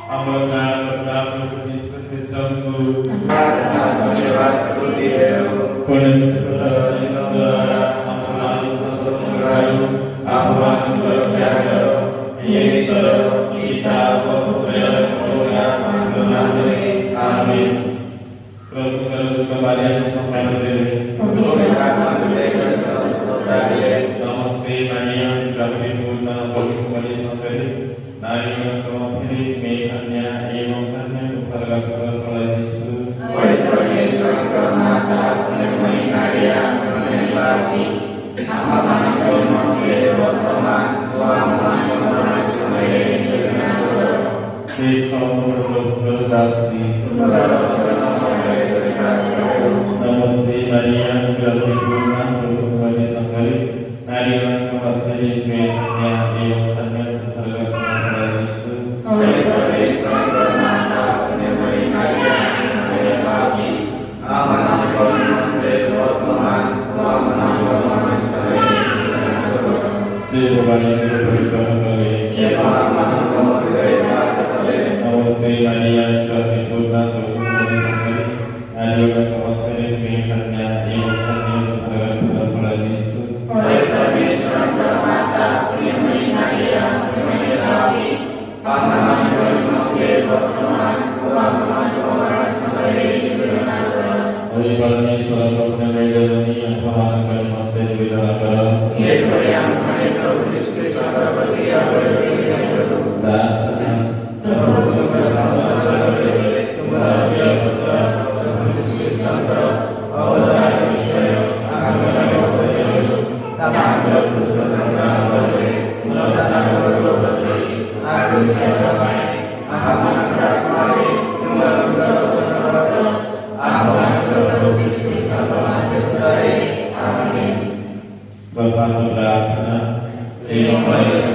Amalkan berkat Yesus Kristus Pun saudara amalan saudara Tuhan berkata Yesus kita berdoa amin. Kalau kembali sampai dari Namaste Maria Gauri Purna Bagi kembali sampai Nari Kawatiri Mekanya Evam Kanya Tukarga Kepala Yesus Namaste Maria Gauri Purna Bagi kembali sampai Nari Kawatiri Mekanya Evam Kanya Tukarga Kepala Yesus Namaste Maria Gauri Purna Bagi sampai Nari Kawatiri Mekanya Evam Kanya Tukarga Kepala Yesus Oribalnya suara propnya Mejani yang paham kalimat dari Widara Bapak berdoa Terima kasih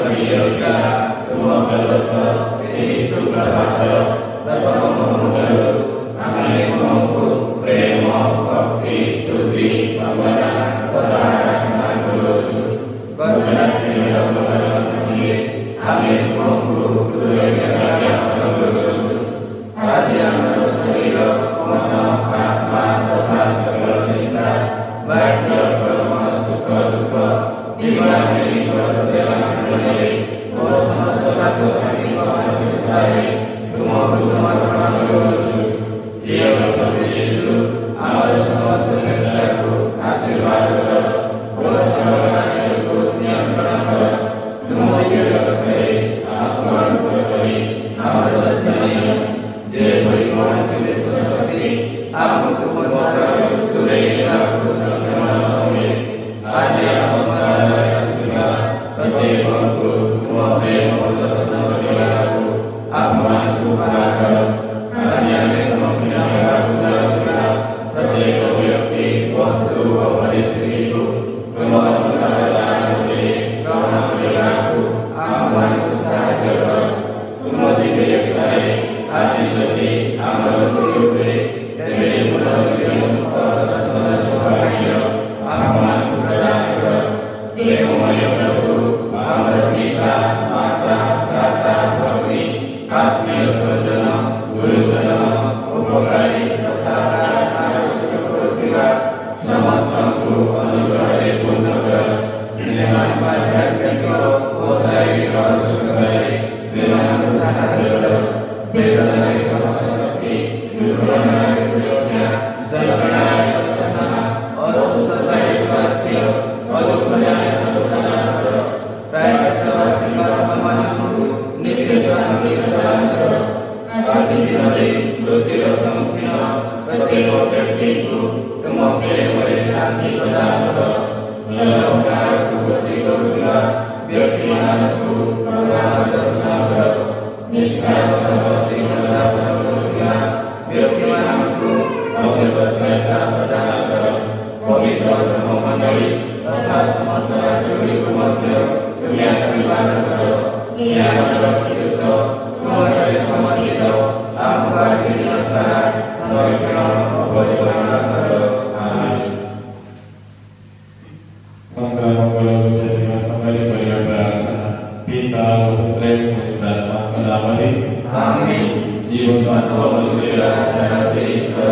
Amin. ଜୀବନ ମୂଲ୍ୟ ଆଧାର ଈଶ୍ୱର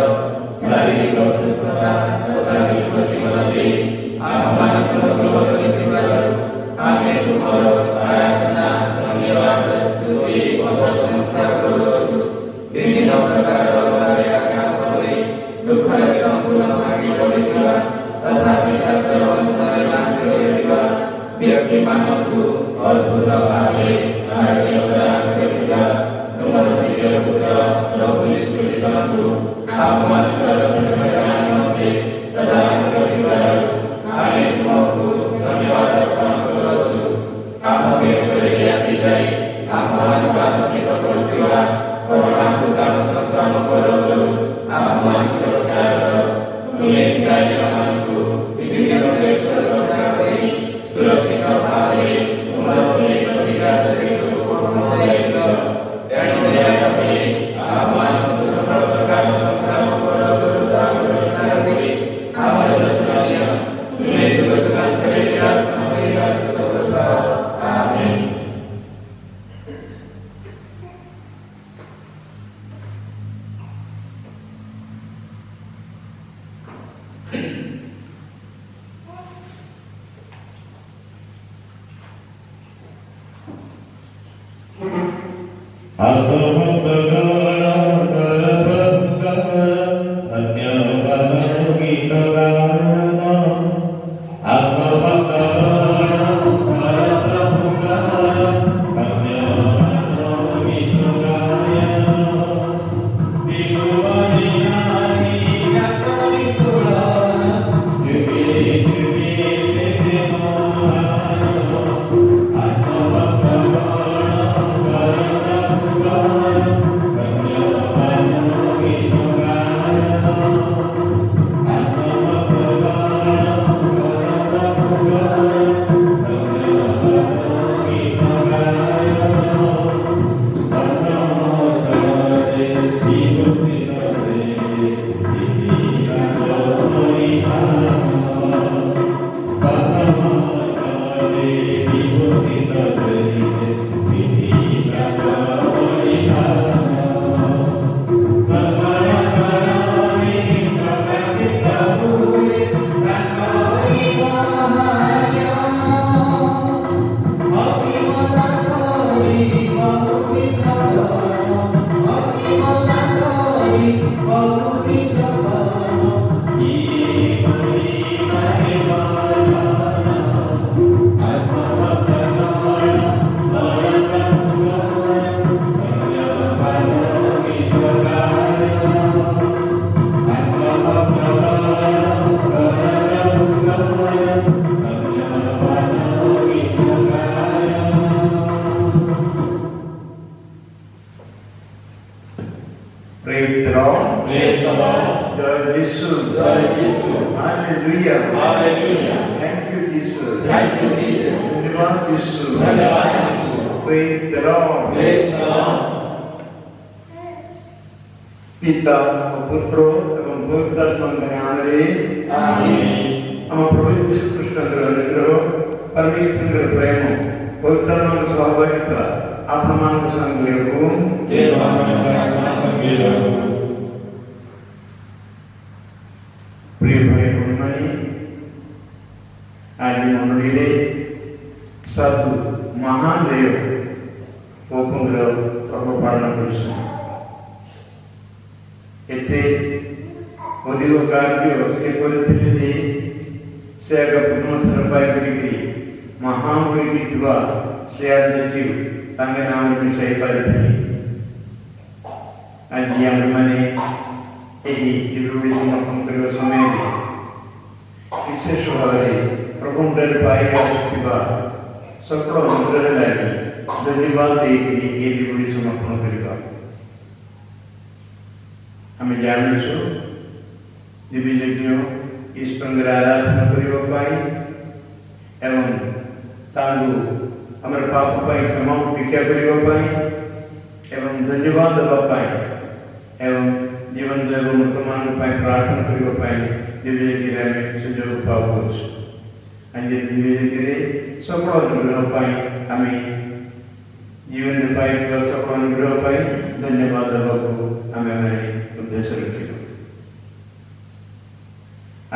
ଶାରୀରିକ ସୁସ୍ଥତା ତଥା ଦୀର୍ଘ ଜୀବନ ଦେଇ ଆମମାନଙ୍କର ଗ୍ରହଣ କରିଥିବାରୁ ଆମେ ତୁମର ଆରାଧନା ଧନ୍ୟବାଦ ସ୍ତୁତି ଓ ପ୍ରଶଂସା କରୁଛୁ। ବିଭିନ୍ନ ପ୍ରକାର ରୋଗରେ ଆକ୍ରାନ୍ତ ହୋଇ ଦୁଃଖରେ ସମ୍ପୂର୍ଣ୍ଣ ଭାଙ୍ଗି ପଡ଼ିଥିବା ତଥା ପିଶାଚର ବନ୍ଧନରେ ବାନ୍ଧି ରହିଥିବା ବ୍ୟକ୍ତିମାନଙ୍କୁ ଅଦ୍ଭୁତ ଭାବେ ଆରୋଗ୍ୟ ପ୍ରଦାନ କରିଥିବା ତୁମର ଦିବ୍ୟ ପୁତ୍ର ପ୍ରଭୁ ଯୀଶୁ ଖ୍ରୀଷ୍ଟଙ୍କୁ ଆମମାନଙ୍କର ରକ୍ଷକ ନିମନ୍ତେ ପ୍ରଦାନ କରିଥିବାରୁ ଆମେ ତୁମକୁ ଧନ୍ୟବାଦ ଅର୍ପଣ କରୁଛୁ। ଆମ ଦେଶରେ ବ୍ୟାପି ଯାଇ ଆମମାନଙ୍କୁ ଆତଙ୍କିତ କରୁଥିବା କରୋନା ଭୂତାଣୁ ସଂକ୍ରାମକ ରୋଗରୁ ଆମମାନଙ୍କୁ ରକ୍ଷା କର। ତୁମେ ଇସ୍ରାଏଲମାନଙ୍କୁ ବିଭିନ୍ନ ଦେଶରୁ ରକ୍ଷା କରି ସୁରକ୍ଷିତ ଭାବେ ତୁମର ସେହି ପ୍ରତିଘାତ ଦେଶକୁ ପହଞ୍ଚାଇଥିଲ। ଏଣୁ ଦୟାକରି ଆମମାନଙ୍କୁ ସମସ୍ତ ପ୍ରକାର ସଂକ୍ରାମକ ରୋଗରୁ ରକ୍ଷା କରି ଆମର ଯତ୍ନ ନିଅ। ତୁମେ ଯୁଗ ଯୁଗାନ୍ତରେ ବିରାଜମାନ ହୋଇ ରାଜତ୍ୱ କରୁଥାଅ। ଆମେନ୍। Praise the Lord. Praise the Lord. Lord Jesus. Lord Jesus. Hallelujah. Hallelujah. Thank you, Jesus. Thank you, Jesus. Dhanyavad Jesus. Dhanyavad Jesus. Praise the Lord. Praise the Lord. पिता और पुत्र एवं पवित्र आत्मा के नाम रे आमीन। हम प्रभु यीशु ख्रीष्ट के अनुग्रह परमेश्वर के प्रेम पवित्र आत्मा के सहभागिता आप मान को संग रखो देवात्मा संग रखो। प्रिय भाई बहनों आज मंडली रे साधु महान देव ओपंगर पर्व पालन करिसु एते अधिक कार्य से करथिले जे से आगे पुनः थर पाई करी महामुनि की दुआ से आदि तांगे नाम में सही पाई आज हम माने एही दिव्य समर्पण करबा समय विशेष भाव प्रभु डर पाई आसुथिबा सकल मंदिर लागि धन्यवाद देकरी ए दिव्य समर्पण करबा हमें जानिछु दिव्य यज्ञ ईश्वर आराधना करबा पाई एवं तांगु हमर पाप पाई क्षमा भिक्षा करबा पाई एवं धन्यवाद देबा पाई एवं जीवन देव वर्तमान पाई प्रार्थना करबा पाई दिव्य यज्ञ में सुजोग पाउछ आज दिव्य यज्ञ रे सकल अनुग्रह पाई हमें जीवन पाई सकल अनुग्रह पाई धन्यवाद देवाक आम उद्देश्य रखा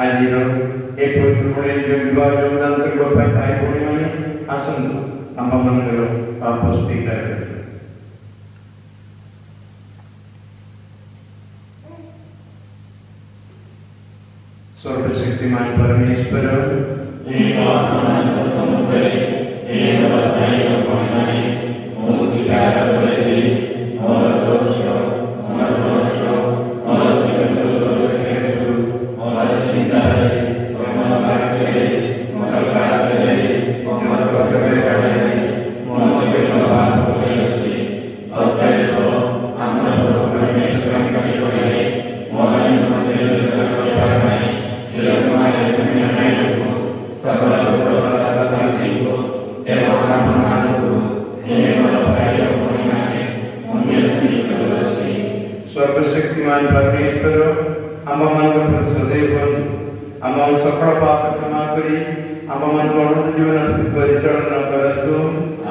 आज एक पवित्र विवाह योगदान करने भाई भाई मैंने आसतु आम मान पाप स्वीकार कर सर्वशक्तिमान परमेश्वर सर्वशक्तिमान परमेश्वर आम मान सदैव आम सकल पाप क्षमा करी आम मान अनंत जीवन परिचालना करतु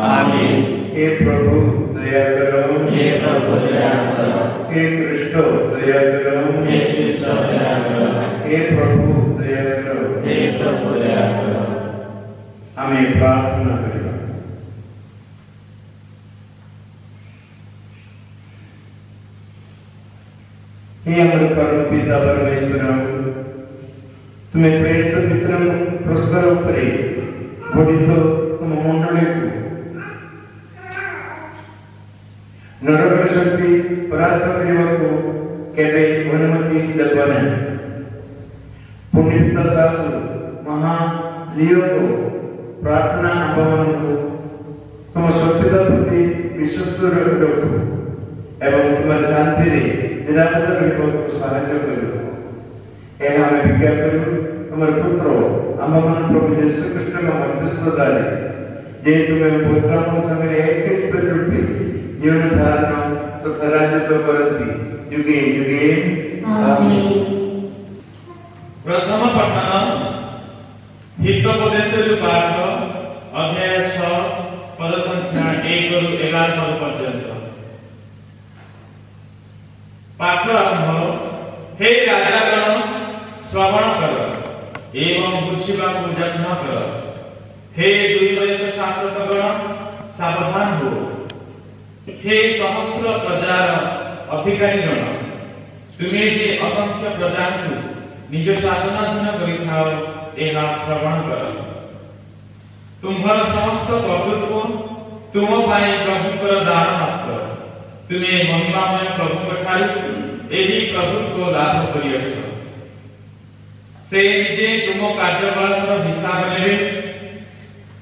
आमीन। हे प्रभु दया करो, हे प्रभु दया करो, हे कृष्ण दया करो, हे कृष्ण दया करो, हे प्रभु दया करो, हे प्रभु दया करो। हमें प्रार्थना करें। हे हमारे परम पिता परमेश्वर तुम्हें प्रेरित पितर पुरस्कार उपरे घोषित तुम मंडली को नरकर शक्ति परास्त करने को केवे अनुमति देवा नहीं। पुण्य पिता साधु महा लियो को प्रार्थना आह्वान को तुम सत्यता प्रति विश्वस्त रखो एवं तुम्हारी शांति रे निरापद रखो सहायता करो। यह हमें विज्ञा करो तुम्हारे पुत्र आम मन प्रभु यीशु कृष्ण का मध्यस्थ दारी जे तुम्हें पुत्र संगे एक रूपी जीवन धारण तथा राजत्व करती युगे युगे आमीन। प्रथम पठन हितोपदेश पाठ अध्याय 6 पद संख्या 1 ରୁ 11 पद पर्यंत पाठ आरंभ। हे राजागण श्रवण कर एवं बुझिबाकु यत्न कर। हे दुई देश शासकगण सावधान हो। हे सहस्र प्रजार अधिकारीगण तुम्हें जे असंख्य प्रजा को निज शासनाधीन करिथाओ एहा श्रवण कर। तुम्हारा समस्त कर्तृत्व तुम पाई प्रभुकर दान मात्र। तुम्हें महिमामय प्रभु ठारू एही प्रभुत्व लाभ करियछ। से निजे तुम कार्यकलापर हिसाब नेबे।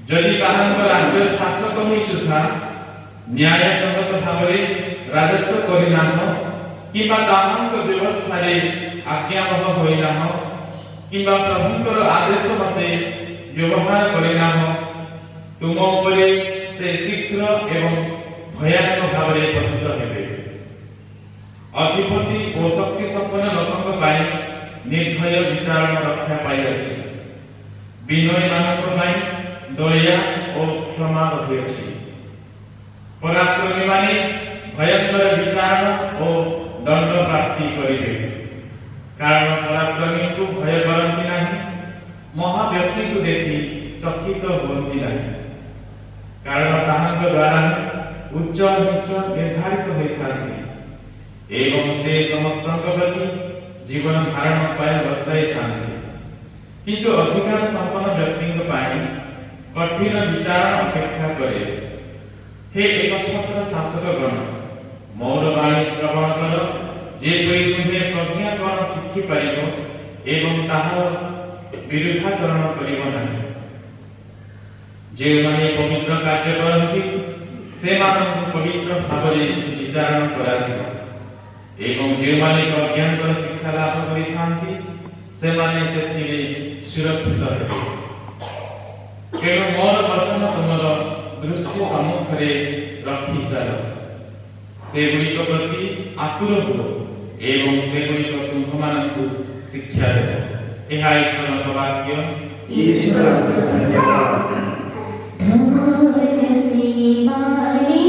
जदि काहांक राज्य शासक होई सुधा न्याय संगत भावरे राजत्व करिनाह किबा काहांक व्यवस्था रे आज्ञाबह होइनाह किबा प्रभुकर आदेश मते व्यवहार करिनाह तुम उपरे से शीघ्र एवं भयानक भावरे पतित हेबे। अधिपति ओ शक्ति संपन्न लोकक पाई निर्भय विचारण रक्षा पाई अछि। विनय मानक पाई दया ओ क्षमा रहिछि। पराक्रमी माने भयंकर विचारण ओ दंड प्राप्ति करिवे। कारण पराक्रमी को भय करंती नाही महा व्यक्ति को देखि चकित होती नाही। कारण ताहांक द्वारा उच्च नीच निर्धारित होइथाନ୍ତି एवं से समस्तक प्रति जीवन धारण पाए बसाई थांती। किंतु अधिकार संपन्न व्यक्ति पाई कठिन विचारण अपेक्षा करे। हे एक छत्र शासक गण मोर वाणी श्रवण कर जेपरि तुम्हें प्रज्ञा कण शिखि पारिबो एवं ताहार विरुद्धाचरण करिबो नाही। जे माने पवित्र कार्य करंती से मानक पवित्र भावरे विचारण कराजिबो एवं जे माने प्रज्ञानकर शिक्षा लाभ करिथांती से माने सेथिरे सुरक्षित हेबे। केवल मोर वचन तुमर दृष्टि सम्मुखरे रखी चल। सेगुड़िक प्रति आतुर हो एवं सेगुड़िक तुम्भमानंकु शिक्षा देव। एहा ईश्वर वाक्य। ईश्वर धन्यवाद। धन से माने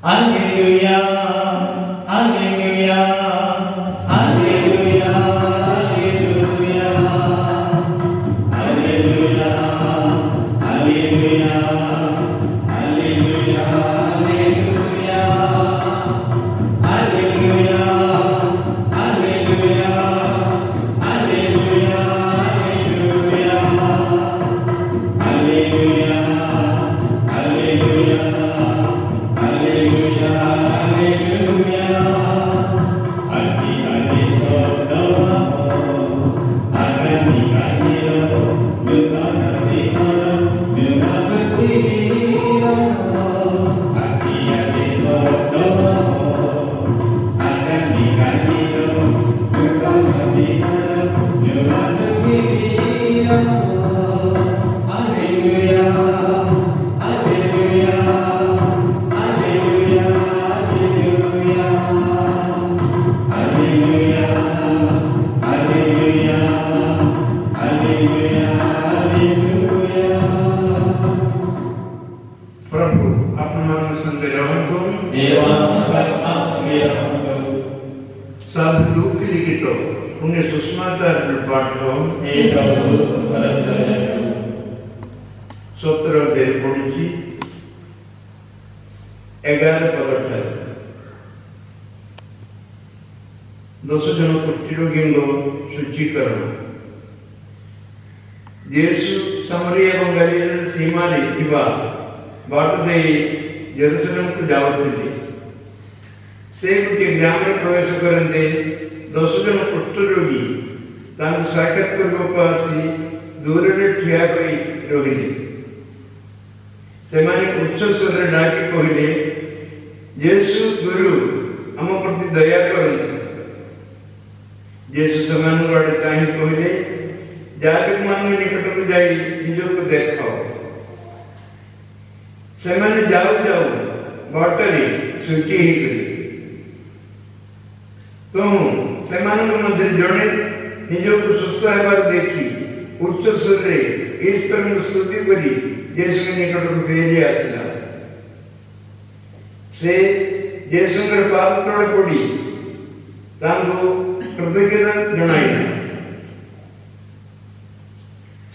Alleluia, alleluia, alleluia, alleluia, alleluia, alleluia, alleluia, alleluia, alleluia, alleluia, alleluia, alleluia, alleluia, alleluia, alleluia. Adi adi sodawa, agani agila, nutana dikana, nunaprativira. Adi adi sodawa, agani agila, nutana dikana, nunaprativira. Alleluia, alleluia, alleluia, alleluia, alleluia, alleluia, alleluia. प्रभु अपना संग रहंतु साधु look लिखित पुण्य सुषमाचार पाठ सत्र अध्याय पढ़ुची 11 पद ठार 10 जन कुष्ठरोगींग शुचीकरण येसु समरिया एवं गलील सीमा रे थिबा बाट दे जेरूसलम को जाउथिले से गोटे ग्राम रे प्रवेश करंते 10 जन कुष्ठरोगी तांको साक्षात करबो आसी दूर रे ठिया करी रहिले सेमाने उच्च स्वर रे डाकी कहिले येसु गुरु हम प्रति दया करंतु येसु समान गड चाहि कहिले जाके मान निकट को जाई निजो को देखाओ सेमाने जाऊ जाऊ बाटरी सुची ही गई तो सेमान मध्य जड़े निजो को सुस्थ हेबार देखी उच्च स्वर रे ईश्वर को स्तुति करी येसु के निकट को फेरी आसिला से येसु के पाद तळे पड़ी तांको कृतज्ञता जणाइला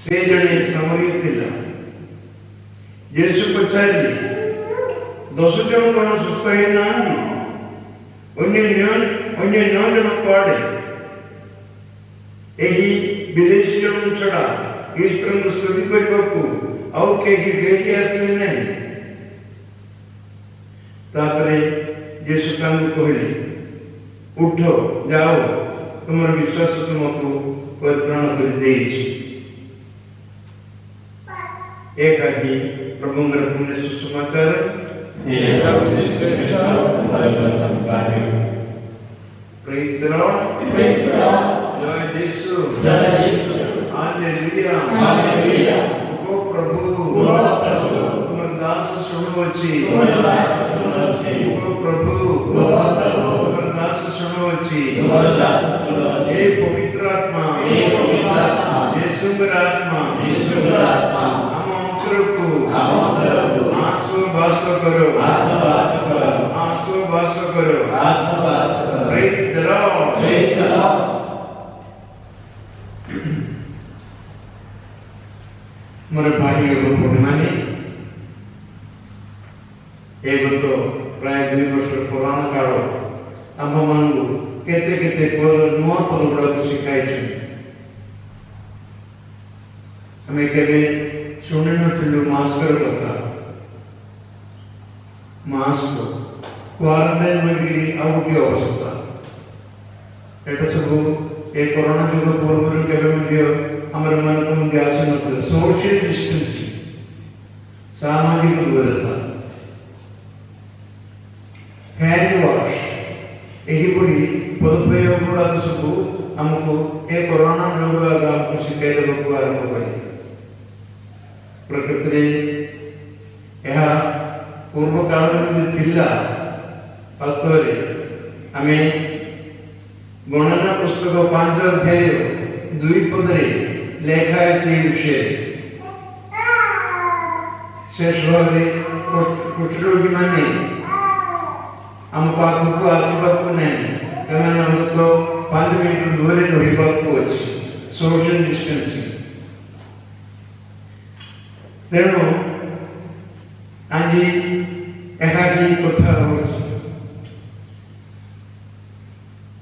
से जणे समरिय थिला येसु पछारली 10 जन कोन सुस्थ हे नांदी अन्य 9 जन पाड़े एही विदेशी जन छड़ा ईश्वर को स्तुति करबाकू आउ के ही फेरी आसले नहीं तापरे येसु तांको कहले उठो जाओ तुम्हारा विश्वास तुमको परित्राण कर देछि एक आदि प्रभुंगर पुण्य सुसमाचार हे प्रभु यीशु ख्रिस्ट तुम्हारे प्रशंसा है प्रेज द लॉर्ड जय यीशु हालेलुया हालेलुया ओ प्रभु तुम्हारा दास सुनुवछि ओ प्रभु तुम्हारा दास सुनुवछि हे पवित्र आत्मा यीशुंगर आत्मा हम अंतर को आसो वास करो प्रेज द लॉर्ड मोर भाई एवं भगिनी एगो तो प्राय 2 वर्ष पुराना काल आम मान केते केते नुआ पद गुड़ा शिखाई हमें केवे शुणी नु मास्कर कथा मास्क क्वारंटाइन वगैरह आउटी अवस्था एटा सब ए कोरोना जुग पूर्व केवे मध्य हमर मन को मध्य आसन सोशल डिस्टेंसिंग सामाजिक दूरता हैंड वॉश यही बड़ी पदप्रयोग गुड़ा सब हमको ए कोरोना रोग हमको शिखाई देबो आरंभ करी प्रकृति यह पूर्व काल में थिला वास्तव रे हमें गणना पुस्तक 5 अध्याय 2 पद रे लेखा है विषय शेष भाव कुष्ठरोगी माने ଆମ ପାଖକୁ ଆସିବାକୁ ନାହିଁ, ସେମାନେ ଅନ୍ତତଃ 5 ମିନିଟ୍ ଦୂରରେ ରହିବାକୁ ଅଛି, ସୋସିଆଲ ଡିଷ୍ଟାନ୍ସିଂ। ତେଣୁ ଆଜି ଏକାଠି କଥା ହେଉଛି।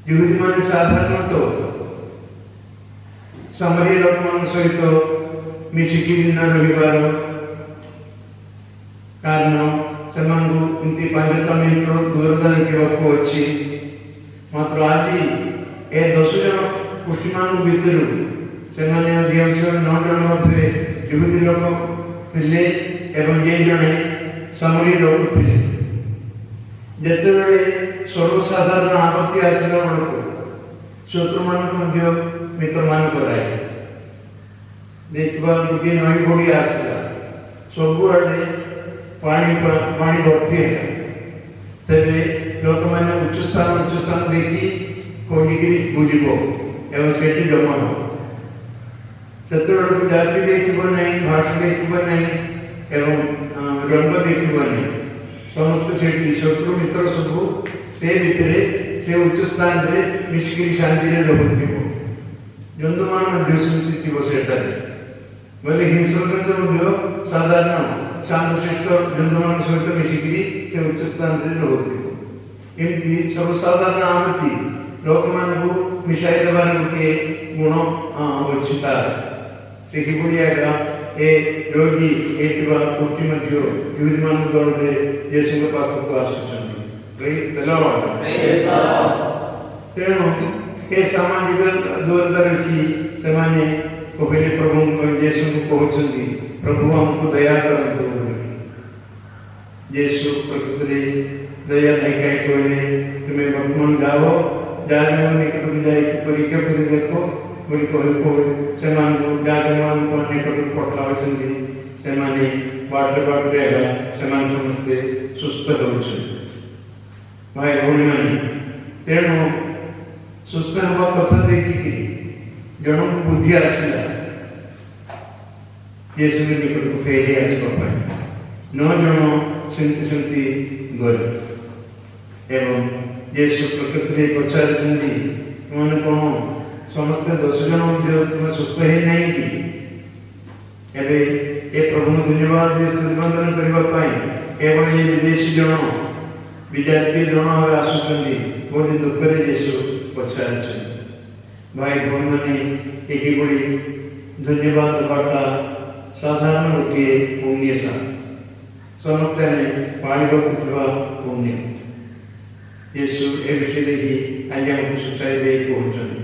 ଯୁବତୀମାନେ ସାଧାରଣତଃ ସାମରୀୟ ଲୋକମାନଙ୍କ ସହିତ ମିଶିକି ନ ରହିବାର କାରଣ ସେମାନଙ୍କୁ ଏମିତି 5 ମିନିଟ୍ର ଦୂରତା ରଖିବାକୁ ଅଛି। ମାତ୍ର ଆଜି ଏ 10 ଜଣ ଗୋଷ୍ଠୀମାନଙ୍କ ଭିତରୁ ସେମାନେ ଅଧିକାଂଶ 9 ଜଣ ମଧ୍ୟରେ ଯୁବତୀ ଲୋକ ଥିଲେ ଏବଂ ଜଣେ ସାମରୀୟ ଲୋକ ଥିଲେ। ଯେତେବେଳେ ସର୍ବସାଧାରଣ ଆପତ୍ତି ଆସିଲା ବେଳକୁ ଶତ୍ରୁମାନଙ୍କୁ ମଧ୍ୟ ମିତ୍ରମାନ କରାଏ। ଦେଖିବା ଗୋଟିଏ ନଈ ବଢ଼ି ଆସିଲା, ସବୁଆଡ଼େ ପାଣି ଭର୍ତ୍ତି ହେଲା। ତେବେ ଲୋକମାନେ ଉଚ୍ଚ ସ୍ଥାନ ଦେଖି ଖୋଲିକିରି ବୁଲିବ ଏବଂ ସେଠି ଜମା ହେବ। ସେତେବେଳକୁ ଜାତି ଦେଖିବ ନାହିଁ, ଭାଷା ଦେଖିବ ନାହିଁ ଏବଂ ରଙ୍ଗ ଦେଖିବ ନାହିଁ। ସମସ୍ତେ ସେଠି ଶତ୍ରୁ ମିତ୍ର ସବୁ ସେ ଭିତରେ ସେ ଉଚ୍ଚ ସ୍ଥାନରେ ମିଶିକିରି ଶାନ୍ତିରେ ରହୁଥିବ। ଜନ୍ତୁମାନ ମଧ୍ୟ ସେମିତି ଥିବ ସେଠାରେ। ବୋଲେ ହିଂସ୍ରଜନ୍ତୁ ମଧ୍ୟ ସାଧାରଣ ଶାନ୍ତଶିଷ୍ଟ ଜନ୍ତୁମାନଙ୍କ ସହିତ ମିଶିକିରି ସେ ଉଚ୍ଚ ସ୍ଥାନରେ ରହୁଥିବ। ଏମିତି ସର୍ବସାଧାରଣ ଆପତ୍ତି ଲୋକମାନଙ୍କୁ ମିଶାଇ ଦେବାର ଗୋଟିଏ ଗୁଣ ଅଛି ତାର। ସେହିଭଳି ଆଜ୍ଞା ଏ ରୋଗୀ ହେଇଥିବା ଗୋଷ୍ଠୀ ମଧ୍ୟ ଯୁବତୀମାନଙ୍କ ଦଳରେ ଯୀଶୁଙ୍କ ପାଖକୁ ଆସୁଛନ୍ତି। ତେଣୁ ଏ ସାମାଜିକ ଦୂରତା ରଖି ସେମାନେ କହିଲେ ପ୍ରଭୁ ଯୀଶୁଙ୍କୁ କହୁଛନ୍ତି, ପ୍ରଭୁ ଆମକୁ ଦୟା କରନ୍ତୁ। ଯୀଶୁ ପ୍ରକୃତରେ ଦୟା ଦେଖାଇ କହିଲେ, ତୁମେ ବର୍ତ୍ତମାନ ଯାହା ନିକଟକୁ ଯାଇକି ପରୀକ୍ଷା କରି ଦେଖ ବୋଲି କହି ସେମାନଙ୍କୁ ଯାହାମାନଙ୍କୁ ନିକଟକୁ ପଠାଉଛନ୍ତି। ସେମାନେ ବାଟରେ ସେମାନେ ସମସ୍ତେ ସୁସ୍ଥ ହେଉଛନ୍ତି। ଭାଇ ଭଉଣୀମାନେ, ତେଣୁ ସୁସ୍ଥ ହେବା କଥା ଦେଖିକି ଜଣକୁ ବୁଦ୍ଧି ଆସିଲା ଯୀଶୁଙ୍କ ନିକଟକୁ ଫେରି ଆସିବା ପାଇଁ। 9 ଜଣ ସେମିତି ଗଲେ ଏବଂ ଯୀଶୁ ପ୍ରକୃତିରେ ପଚାରୁଛନ୍ତି, ତୁମେ କ'ଣ ସମସ୍ତେ 10 ଜଣ ମଧ୍ୟ ତୁମେ ସୁସ୍ଥ ହେଇନାହିଁ କି? ଏବେ ଏ ପ୍ରଭୁଙ୍କୁ ଧନ୍ୟବାଦ ବନ୍ଦନ କରିବା ପାଇଁ କେବଳ ଏ ବିଦେଶୀ ବିଦ୍ୟାର୍ଥୀ ଜଣ ଆସୁଛନ୍ତି ବୋଲି ଦୁଃଖରେ ଯୀଶୁ ପଚାରୁଛନ୍ତି। ଭାଇ ଭଉଣୀମାନେ, ଏହିଭଳି ଧନ୍ୟବାଦ ଦେବାଟା ସାଧାରଣ ଗୋଟିଏ ପୁଣ୍ୟ। ସମସ୍ତେ ଆମେ ପାଳିବାକୁ ଥିବା ପୁଣ୍ୟ। ଯୀଶୁ ଏ ବିଷୟରେ ହିଁ ଆଜି ଆମକୁ ସୂଚାଇ ଦେଇ କହୁଛନ୍ତି।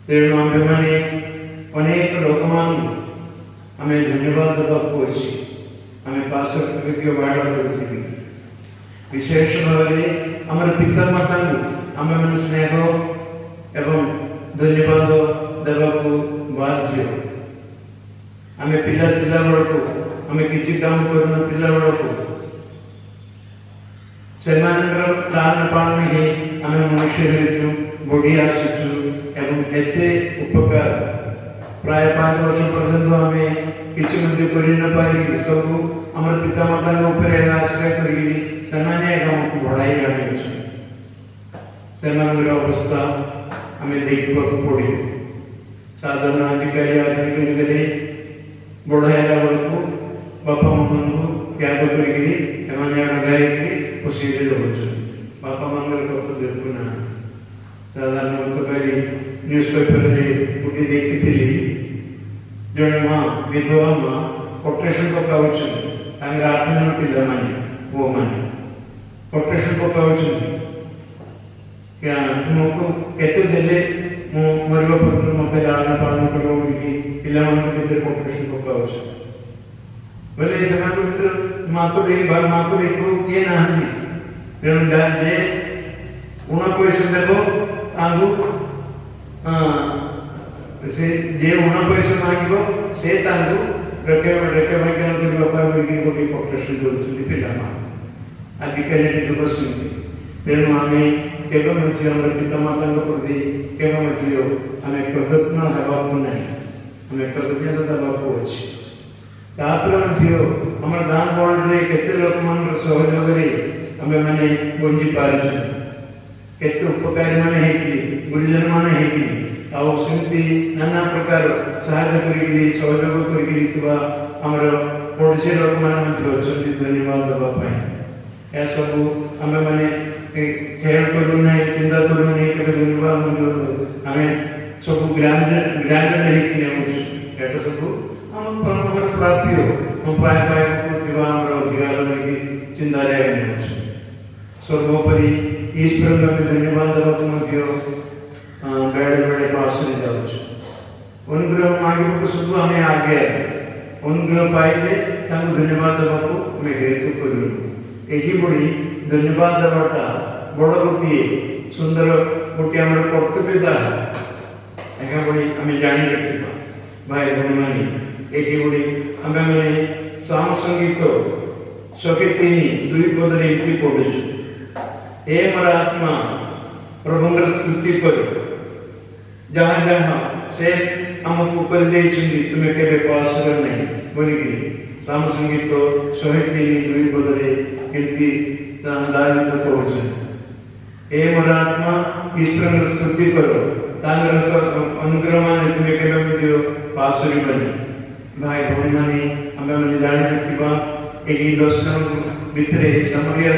ତେଣୁ ଆମ୍ଭେମାନେ ଅନେକ ଲୋକମାନଙ୍କୁ ଆମେ ଧନ୍ୟବାଦ ଦେବାକୁ ଅଛି। ଆମେ ପାର୍ଶ୍ୱ ବାଡ଼ କରୁଥିବି। ବିଶେଷ ଭାବରେ ଆମର ପିତାମାତାଙ୍କୁ ଆମେମାନେ ସ୍ନେହ ଏବଂ ଧନ୍ୟବାଦ ଦେବାକୁ ବାଧ୍ୟ। ଆମେ ପିଲା ଥିଲା ବେଳକୁ, ଆମେ କିଛି କାମ କରୁନଥିଲା ବେଳକୁ ସେମାନଙ୍କର ଲାଳନ ପାଳନ ହିଁ ଆମେ ମନୁଷ୍ୟ ହେଉଛୁ, ବଢ଼ି ଆସୁଛୁ ଏବଂ ଏତେ ଉପକାର ପ୍ରାୟ 5 ବର୍ଷ ପର୍ଯ୍ୟନ୍ତ ଆମେ କିଛି ମଧ୍ୟ କରି ନ ପାରିକି ସବୁ ଆମର ପିତାମାତାଙ୍କ ଉପରେ ଆଶ୍ରୟ କରିକି ସେମାନେ ଆମକୁ ବଢ଼ାଇ ଆଣିଅଛନ୍ତି। ସେମାନଙ୍କର ଅବସ୍ଥା ଆମେ ଦେଖିବାକୁ ପଡ଼ିବ। ସାଧାରଣ ଆଜିକାଲି ଆଧୁନିକ ଯୁଗରେ ବଡ଼ ହେଲା ବେଳକୁ ବାପା ମା'ମାନଙ୍କୁ ତ୍ୟାଗ କରିକିରି ସେମାନେ ଲଗାଇକି ଖୁସିରେ ରହୁଛନ୍ତି। ବାପା ମା'ଙ୍କର କଥା ଦେଖୁନାହାନ୍ତି। ସାଧାରଣତଃ କାଲି ନ୍ୟୁଜ୍ ପେପରରେ ଗୋଟିଏ ଦେଖିଥିଲି, ଜଣେ ମା, ବିଧବା ମା କୋଟେସନ୍ ପକାଉଛନ୍ତି। ତାଙ୍କର 8 ଜଣ ପିଲାମାନେ, ପୁଅମାନେ କୋଟେସନ୍ ପକାଉଛନ୍ତି, ତୁମକୁ କେତେ ଦେଲେ ମୁଁ ମରିବା ପର୍ଯ୍ୟନ୍ତ ମୋତେ ଲାଳନ ପାଳନ କରିବ ବୋଲିକି ପିଲାମାନଙ୍କୁ କେତେ କୋଟେସନ୍ ପକାଉଛନ୍ତି। ବୋଲେ ସେମାନଙ୍କ ଭିତରେ ମାକୁ ଦେଖିବାକୁ କିଏ ନାହାନ୍ତି। ତେଣୁ ଯେ ଊଣ ପଇସା ଦେବ ତାଙ୍କୁ ସେ ଯେ ଊଣ ପଇସା ମାଗିବ ସେ ତାଙ୍କୁ ରେକମେଣ୍ଡ କରିବା ପାଇଁ ବୋଲିକି ଗୋଟିଏ କୋଟେସନ୍ ଦେଉଛନ୍ତି ପିଲାମାନେ। ଆଜିକାଲି ଯୁଗ ସେମିତି। ତେଣୁ ଆମେ କେବେ ମଧ୍ୟ ଆମର ପିତାମାତାଙ୍କ ପ୍ରତି କେବେ ମଧ୍ୟ ଆମେ କୃତଜ୍ଞ ହେବାକୁ ନାହିଁ। ଆମେ କୃତଜ୍ଞତା ଦେବାକୁ ଅଛି। ତାପରେ ମଧ୍ୟ ଆମର ଗାଁ ଗହଳିରେ କେତେ ଲୋକମାନଙ୍କର ସହଯୋଗରେ आमे माने बुझी पारुछु केते उपकारी माने हेकि गुरुजन माने हेकि आउ सेमती नाना प्रकार सहायता करिकि सहयोग करिकि थिबा हमर पड़ोसी लोक माने मध्ये अछंती धन्यवाद दबा पाए ए सब आमे माने खेल करू नै चिंता करू नै केबे धन्यवाद मुजो आमे सब ग्रांड हेकि नेउछु एटा सब हम परमहर प्राप्य हम प्राय प्राय को थिबा हमर अधिकार नै चिंता रे नेउछु सर्वोपरि ईश्वर में धन्यवाद दबा मध्ये बेड़े बेड़े पास रे जाउछु अनुग्रह मांगे को सब हमें आगे अनुग्रह पाइले ताको धन्यवाद दबा को हमें हेतु करू एही बड़ी धन्यवाद दबाटा बड़ गोटे सुंदर गोटे हमर कर्तव्यता एका बड़ी हमें जानी रखिबा भाई भौणी माने एही बड़ी हमें माने साम संगीत सके तीन दुई पद रे इति पढुछु हे मोर आत्मा प्रभुंकर स्तुति करो जहाँ जहाँ से हमको कर दे चुंगी तुम्हें केबे पास कर नहीं बोली कि साम संगीत सहे तीन दुई पद रे इति दाविद कहउछ हे मोर आत्मा ईश्वर स्तुति करो तांगर अनुग्रह माने तुम्हें केबे मध्ये पास करबनी भाई भौणी माने हमें माने जानि रखिबा एही दर्शन भितरे समर्य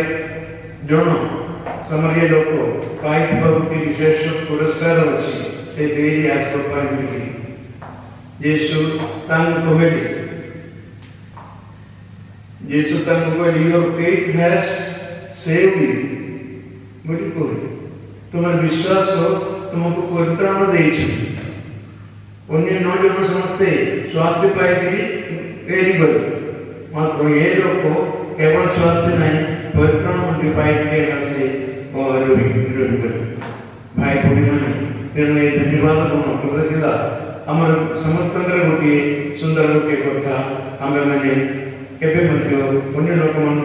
जण समर्य लोक पाइबा गोटे विशेष पुरस्कार अछि से देरी आसो पाइबी यीशु तांको कहले यीशु तांको कहले your faith has saved you बोली कहले तुम्हार विश्वास तुमको परित्राण देछि अन्य नौ जन समस्ते स्वास्थ्य पाइबी वेरी गुड मात्र ये लोक केवल स्वास्थ्य नहीं परित्राण मध्ये पाइबी से विरोध कर भाई भौणी माने तेणु ये धन्यवाद पूर्ण कृतज्ञता आमर समस्त गोटे सुंदर गोटे कथा आम मैंने केबे मध्ये अन्य लोक मान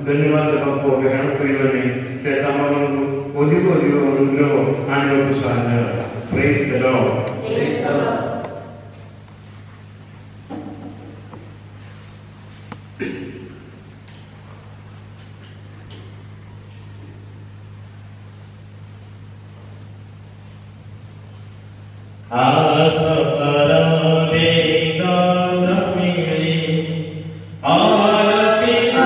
धन्यवाद देवा को ग्रहण करने से आम को अधिक अधिक अनुग्रह आने को सहाय प्रेज द लॉर्ड आसा सारा बेगा द्रमिले और पिता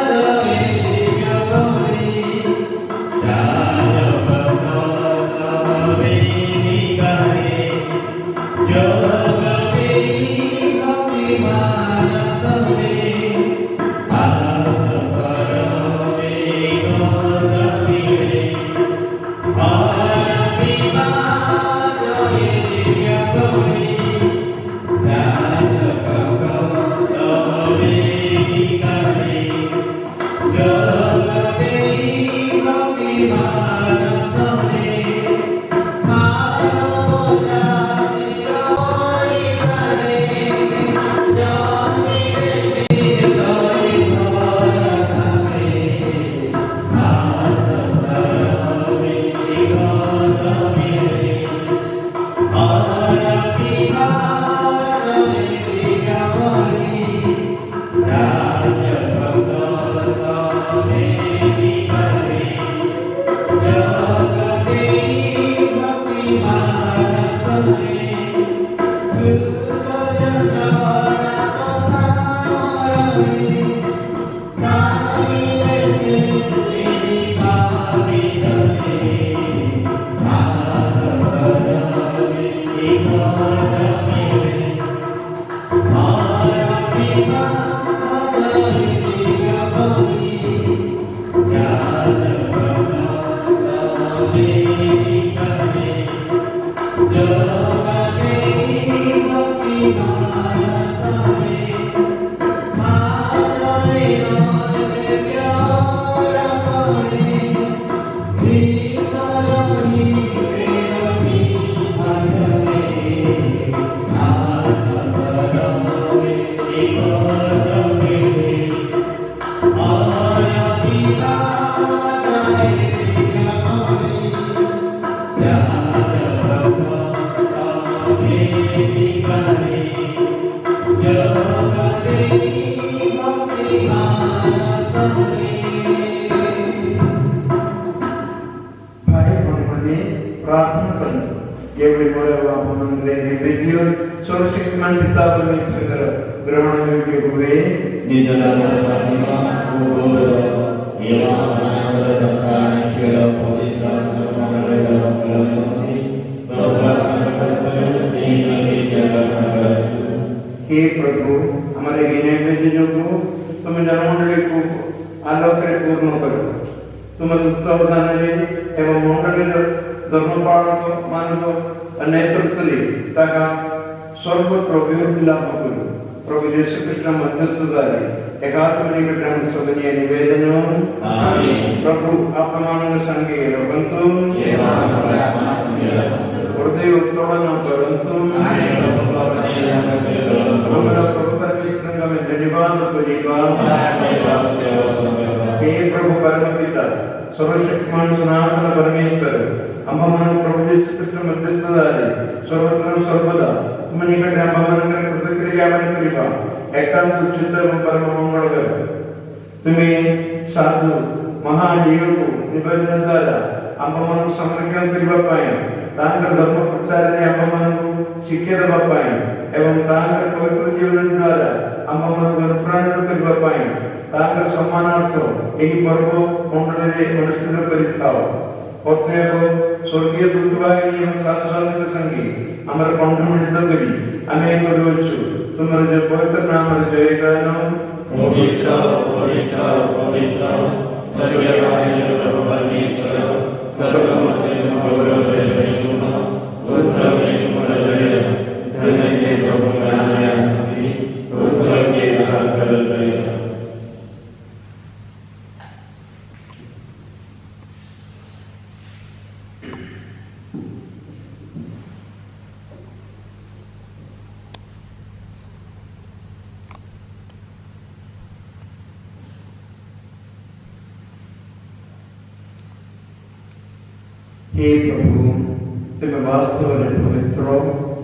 जय दिव्यबली जाजब सबे निगारे जगवे भक्ति मानसवे आसा सारा बेगा द्रमिले और पिता मंगले निवेद्य सर्वशक्तिमान पिता परमेश्वर ग्रहण योग्य हुए निज महिमा को एवं अनंत दत्तान केवल पवित्र धर्ममंडल फलमति हे प्रभु हमारे नैवेद्य जो तुम जनमंडली को आलोक पूर्ण करो तुम तत्वावधान एवं मंडली धर्मपालक मानव नेतृत्व ताका सर्वत्र अभिवृद्धि लाभ करो प्रभु यीशु कृष्ण मध्यस्थ द्वारा एकात्म निकटम सगनीय निवेदन प्रभु आपमान संगे रखंतु हृदय उत्तोलन करंतु हमारा प्रभु परमेश्वर का मैं धन्यवाद करीबा हे प्रभु परम पिता सर्वशक्तिमान सनातन परमेश्वर अम्बमन प्रभु यीशु कृष्ण मध्यस्थ द्वारा सर्वत्र सर्वदा तुम निकट अम्बमन कर कृतज्ञ ज्ञापन करीबा एकांत चित्त एवं परम मंगल कर तुम्हें साधु महाजीव को निवेदन द्वारा अम्बमन संरक्षण करीबा पाए तांकर धर्म प्रचार ने अम्बमन को शिक्षा देवा पाए एवं तांकर पवित्र जीवन द्वारा अम्बमन को अनुप्राणित करीबा पाए तांकर सम्मानार्थ यही पर्व मंडल रे अनुष्ठित करिथाओ प्रत्येक स्वर्गीय दूतवाहिनी एवं साधु साधु संगी हमारे कंठ मिलित करी आमे करूछु तुम्हारे जो पवित्र नाम रे जय गान पवित्र पवित्र पवित्र सर्वव्यापी प्रभु परमेश्वर सर्वमते गौरव धन्य से प्रभु का नाम सभी रुद्र के कर जय हे प्रभु तुम्हें वास्तव में पवित्र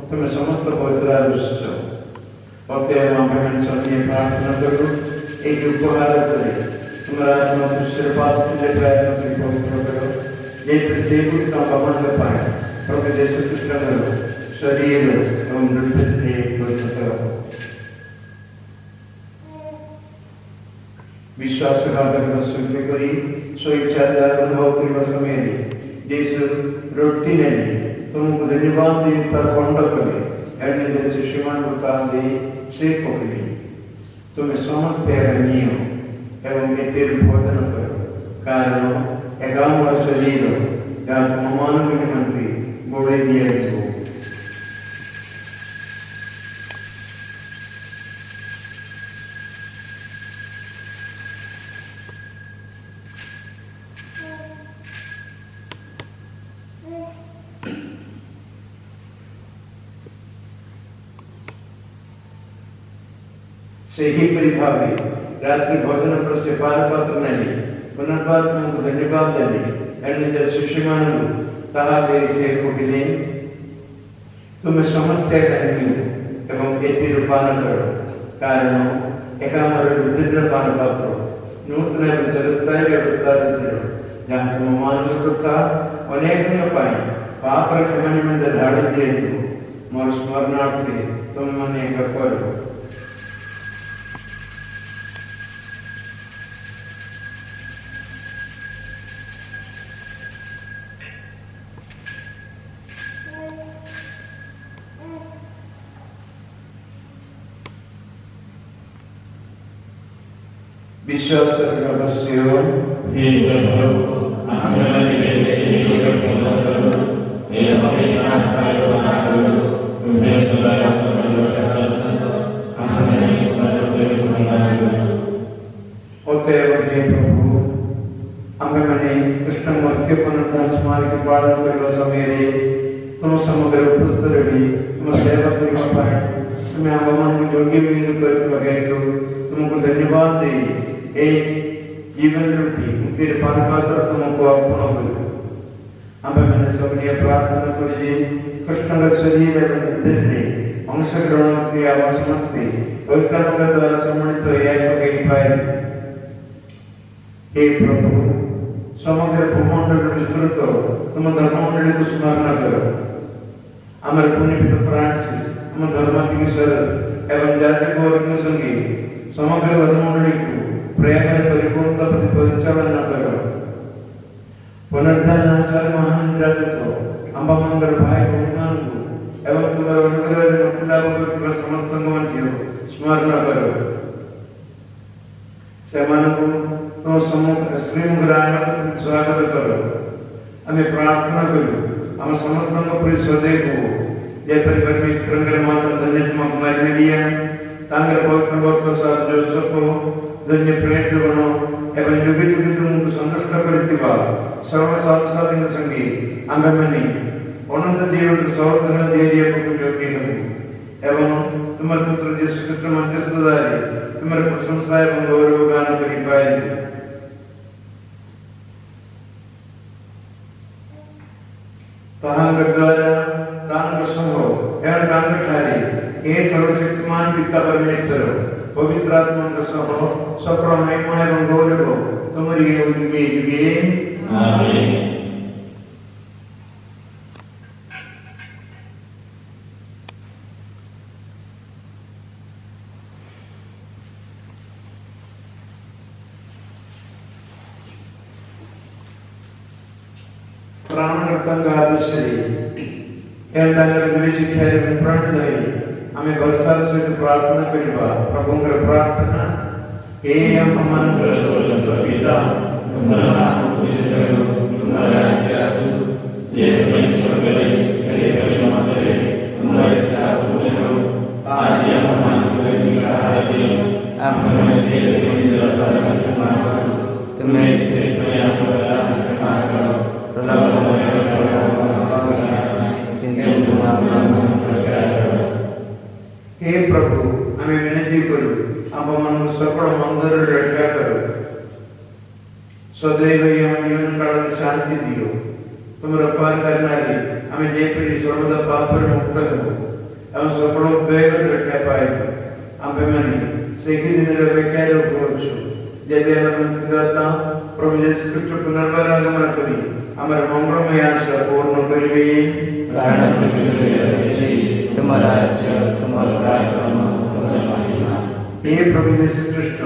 तुम्हें समस्त पवित्र रुष्ट अतएव हमें सभी प्रार्थना करो एक उपहार करे तुम्हारा आत्मा आशीर्वाद के प्रयत्न की पवित्र करो ये प्रत्येक का भवन कर पाए प्रभु यीशु कृष्ण करो शरीर एवं मृत्यु से पवित्र करो विश्वासघातक स्वीकृति करी स्वेच्छा अनुभव करने समय जैसे रोटी ने तुमको धन्यवाद दी पर कांटेक्ट करे ऐसे जैसे शिवान को ताल दी से पकड़ी तुम्हें समस्त तेरनियो एवं ये तेरे भोजन करो कारण एकाम वर्ष शरीर या ममान के निमंत्री बोले दिया जो सही परिभावी रात्रि भोजन पर से पान पात्र नहीं पुनर्बाद तुमको धन्यवाद देने ऐसे जब सुषमान कहा दे से कोकिले तुम्हें समस्या करनी एवं एति रूपान करो कारण एकामर रुद्र पान पात्र नूतन एवं जलस्थाई व्यवस्था रुद्र जहाँ तुम मानव का अनेक न पाए पाप रखमन में ढाड़ी दिए मोर स्मरणार्थे तुम मने करो विश्वास रहस्य हे प्रभु हमारे जीवन के पूजा करो ये हमें आत्मा को करो तुम्हें तुम्हारा करो हमें तुम्हारे तेरे प्रसाद अतएव हे प्रभु हमें मने कृष्ण मध्य पुनरुद्धान स्मारक के पालन करने समय तुम समग्र उपस्थित रही तुम सेवा करने पाए तुम्हें हवामान को योग्य विधि कर वगैरह को तुमको धन्यवाद दे एक जीवन रूपी फिर पानपात्र तुमको अर्पण करो हमें मैंने सबने प्रार्थना करी कृष्ण का शरीर एवं नित्य ने अंश ग्रहण की आवाज समझते पवित्र मंगल द्वारा सम्मानित तो यह कहीं पाए हे प्रभु समग्र भूमंडल विस्तृत तुम धर्ममंडली को स्मरण करो आमर पुण्यपिता फ्रांसिस आम धर्माधिकेश्वर एवं जाति वर्ग संगी समग्र धर्ममंडली को प्रेम परिपूर्णता प्रति परिचालना कर पुनरुद्धान अनुसार महान जागत अंबा मंगल भाई भगवान को एवं तुम्हारे अनुग्रह मुक्ति लाभ करके समस्त मध्य स्मरण करो सेमान को तो समूह श्रीमुख आनंद स्वागत करो हमें प्रार्थना करो हम समस्त प्रति सदैव जयपर परमेश्वर माता धन्यत्मक मरिया तांगर पवित्र भक्त साथ जोसेफ धन्य प्रेत गण एवं युगे युगे तुमको संतुष्ट करथिबा सर्व साधु संगी आमे मनी अनंत जीवन सहोदर धैर्य को योग्य हबु एवं तुम्हारे पुत्र यीशु ख्रिस्त मध्यस्थ द्वारा तुम्हारे प्रशंसा एवं गौरव गान करि पाए तांग द्वारा तांग सह एवं तांग ठारे हे सर्वशक्तिमान पिता परमेश्वर पवित्र आत्मा का सह सकल महिमा एवं गौरव तुम्हारी युगे युगे आमीन। प्राणकर्ता आदर्शरी एवं तांगर दिव्य शिक्षा एवं प्राण दई हमें भरोसा सहित प्रार्थना करिबा प्रभुंकर प्रार्थना हे हम अमंत्र पिता तुम्हारा नाम पूजित करो तुम्हारा राज्य आसु जैसे स्वर्ग में सरे परिमा करे तुम्हारी इच्छा पूरी करो आज हम हमारे को आहार दो हम हमें जेल में जलता क्षमा करो तुम्हें इससे प्रयास करो क्षमा करो प्रभु हमारे हे प्रभु हमें विनती करो आप मन सकल मंदिर रक्षा करो सदैव यम जीवन काल शांति दियो तुम रपार करना रे हमें जेपरी सर्वदा पाप मुक्त करो एवं सकल बेग रक्षा पाए आमे मनी सेकी दिन रे बेकार होछो जेबे हम मुक्तिदाता प्रभु यीशु ख्रिस्त पुनर्वागमन करी हमारे मंगलमय आशा पूर्ण करिबे प्राण से तुम्हारा राज्य तुम्हारा पराक्रम तुम्हारा महिमा हे प्रभु यीशु ख्रिस्ट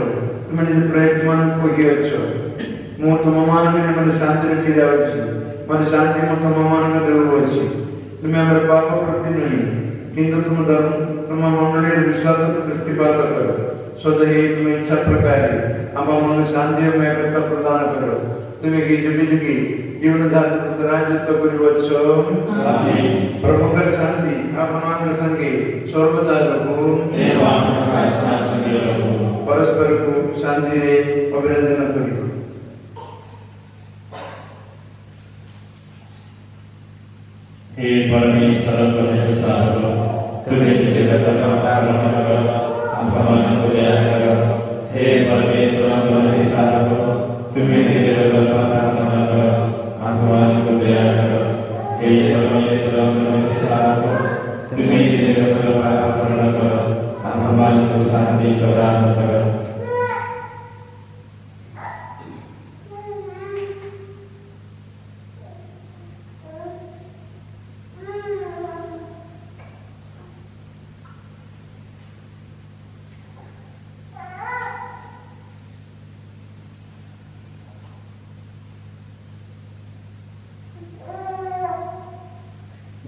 तुम निज प्रयत्न को ही अच्छो मो तुम मान में मन शांति रखी जाउछि मन शांति मो तुम मान को देउ अछि तुम हमर पाप प्रति नहीं किंतु तुम धर्म तुम मंडली विश्वास दृष्टिपात करो सदैव तुम इच्छा प्रकार हम मन शांति में एकता प्रदान करो तुम्हें की जुगी जुगी जीवन धारण राज्य तो करिवच्छो आमीन। प्रभु कर शांति आपनांग संगे सर्वदा रहो एवं आत्मा संगे रहो परस्पर को शांति रे अभिनंदन करियो हे परमेश्वर परमेश्वर तुम्हें जगत का कारण करो हम को दया करो हे परमेश्वर परमेश्वर तुम्हें जगत का कारण करो भगवान को दया करो हे परमेश्वर परमेश्वर तुम्हें जगत का कारण करो भगवान को शांति प्रदान करो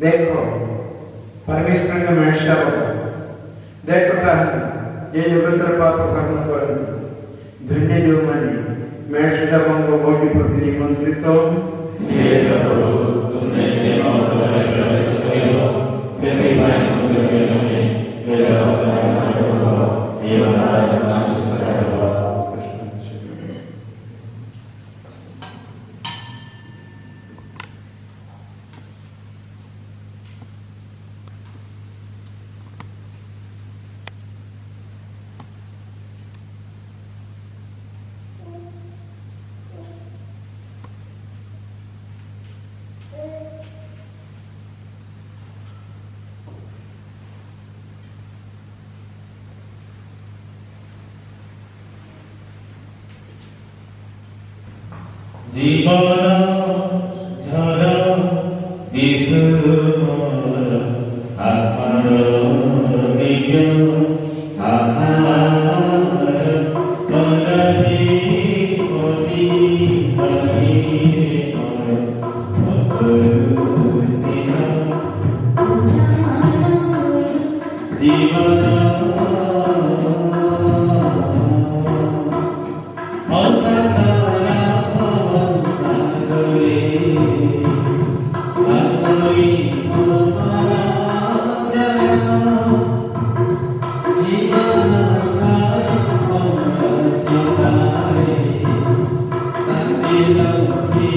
देखो परमेश्वर का मनुष्य देखो ताहन ये जगतर पाप कर्म करंतु धन्य जो माने मनुष्य को कोटि प्रति निमंत्रित हे प्रभु तुमने सेवा और प्रवेश किया जैसे भाई मुझे में मेरा अवतार करो ये हमारा नाम संस्कार करो जीवन झर जिसु मोर ଆମର ଦିବ୍ୟ ଆହାର କରହି জীবন অসাধারা সাগরে আসই জীবন ছাড়ে শান্তি লক্ষ্মী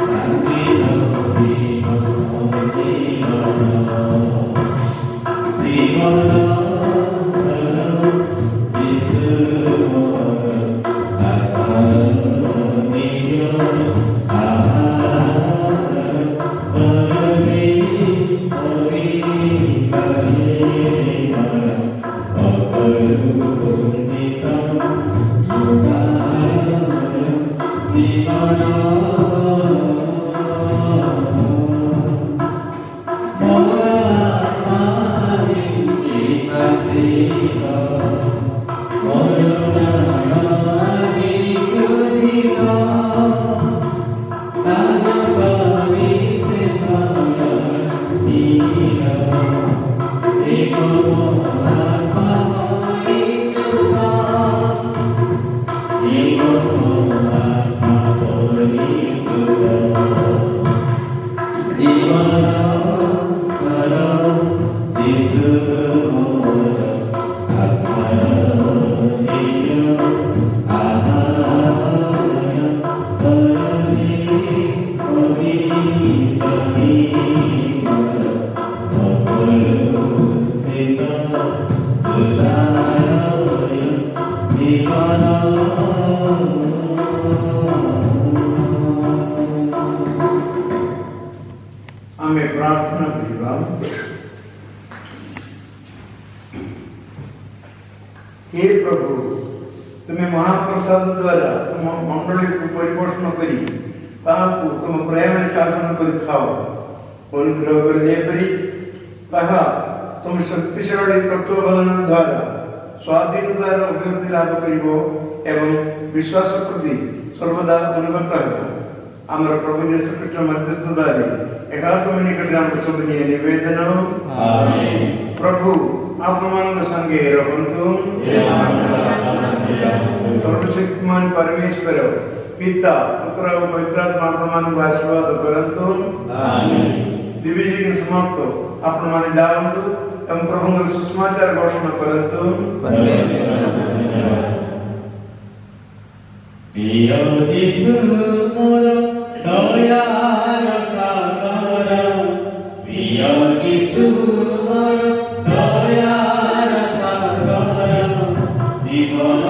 শান্তি লক্ষ্মী জীবন যিশু দিব্য আহার করবে অকলুষিত জীবন জীবন সর যিশু মোর আত্মার দিব্য আহার করহি অকলুষিত হৃদয় জীবন आमे प्रार्थना करिबा। हे प्रभु, तुम्हें महाप्रसाद द्वारा तुम मंडली को परिवर्तन करी ताकू तुम प्रेम शासन कर खाओ अनुग्रह कर दे परी कहा तुम शक्तिशाली तत्वबल द्वारा स्वाधीन द्वारा अभिवृद्धि लाभ करिबो एवं विश्वास प्रति सर्वदा अनुगत हेबो आमर प्रभु यीशु ख्रीष्ट मध्यस्थ द्वारा एकात्म निकट हम सब निवेदन आमीन। प्रभु आप मान संगे रहंतु सर्वशक्तिमान परमेश्वर पिता पुत्र और पवित्र आत्मा मान आशीर्वाद करंतु आमीन। दिव्य जीवन समाप्त आप मान जावंतु एवं प्रभु सुसमाचार घोषणा करंतु परमेश्वर धन्यवाद। प्रिय यीशु मोर दयार सागर प्रिय यीशु मोर दयार सागर जीवन